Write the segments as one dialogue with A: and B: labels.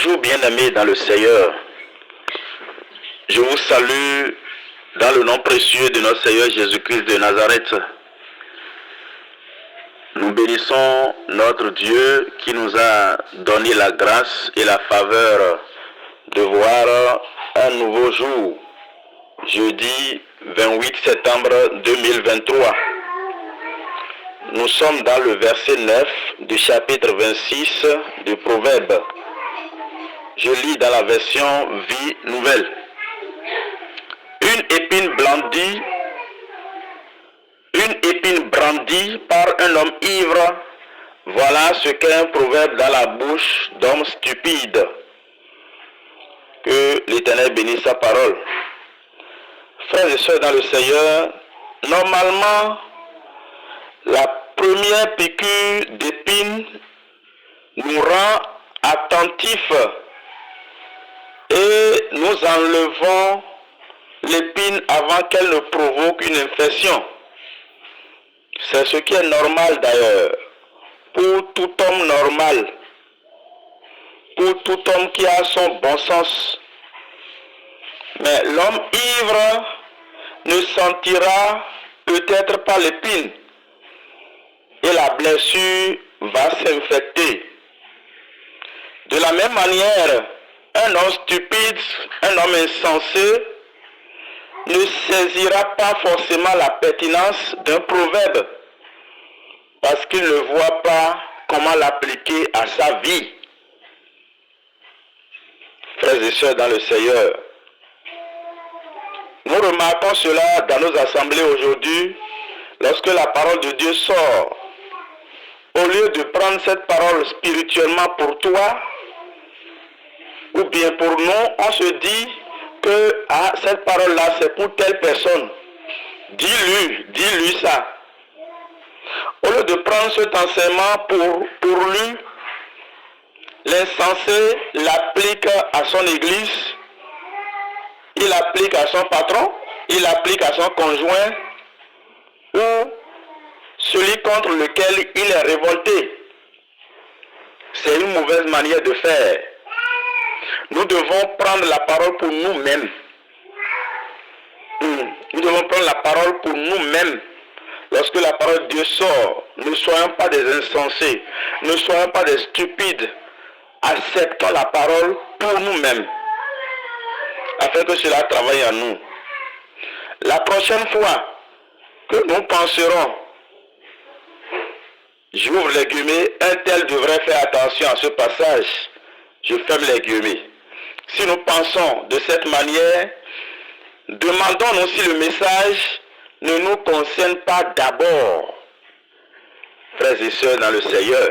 A: Bonjour bien-aimés dans le Seigneur. Je vous salue dans le nom précieux de notre Seigneur Jésus-Christ de Nazareth. Nous bénissons notre Dieu qui nous a donné la grâce et la faveur de voir un nouveau jour, jeudi 28 septembre 2023. Nous sommes dans le verset 9 du chapitre 26 du Proverbe. Je lis dans la version Vie Nouvelle. Une épine brandie par un homme ivre, voilà ce qu'est un proverbe dans la bouche d'homme stupide. Que l'Éternel bénisse sa parole. Frères et sœurs dans le Seigneur, normalement, la première piqûre d'épine nous rend attentifs et nous enlevons l'épine avant qu'elle ne provoque une infection. C'est ce qui est normal d'ailleurs, pour tout homme normal, pour tout homme qui a son bon sens. Mais l'homme ivre ne sentira peut-être pas l'épine et la blessure va s'infecter. De la même manière, un homme stupide, un homme insensé, ne saisira pas forcément la pertinence d'un proverbe parce qu'il ne voit pas comment l'appliquer à sa vie. Frères et sœurs dans le Seigneur, nous remarquons cela dans nos assemblées aujourd'hui lorsque la parole de Dieu sort. Au lieu de prendre cette parole spirituellement pour toi, ou bien pour nous, on se dit que cette parole-là, c'est pour telle personne. Dis-lui ça. Au lieu de prendre cet enseignement pour lui, l'insensé l'applique à son église, il l'applique à son patron, il l'applique à son conjoint, ou celui contre lequel il est révolté. C'est une mauvaise manière de faire. Nous devons prendre la parole pour nous-mêmes. Nous devons prendre la parole pour nous-mêmes. Lorsque la parole de Dieu sort, ne soyons pas des insensés, ne soyons pas des stupides. Acceptons la parole pour nous-mêmes, afin que cela travaille en nous. La prochaine fois que nous penserons, j'ouvre les guillemets, un tel devrait faire attention à ce passage, je ferme les guillemets. Si nous pensons de cette manière, demandons-nous si le message ne nous concerne pas d'abord. Frères et sœurs dans le Seigneur,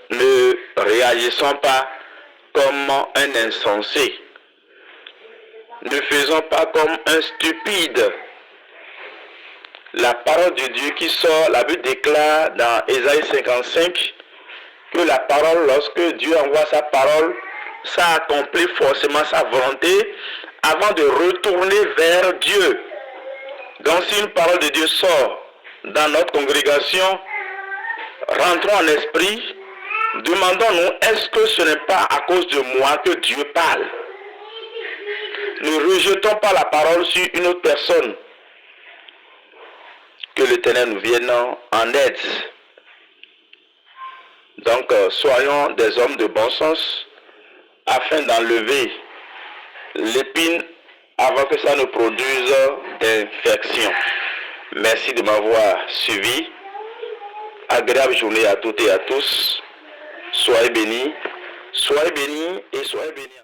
A: ne réagissons pas comme un insensé. Ne faisons pas comme un stupide. La parole de Dieu qui sort, la Bible déclare dans Ésaïe 55 que la parole, lorsque Dieu envoie sa parole, ça accomplit forcément sa volonté avant de retourner vers Dieu. Donc si une parole de Dieu sort dans notre congrégation, rentrons en esprit, demandons-nous, est-ce que ce n'est pas à cause de moi que Dieu parle? Ne rejetons pas la parole sur une autre personne. Que l'Éternel nous vienne en aide. Donc, soyons des hommes de bon sens afin d'enlever l'épine avant que ça ne produise d'infection. Merci de m'avoir suivi. Agréable journée à toutes et à tous. Soyez bénis et soyez bénis.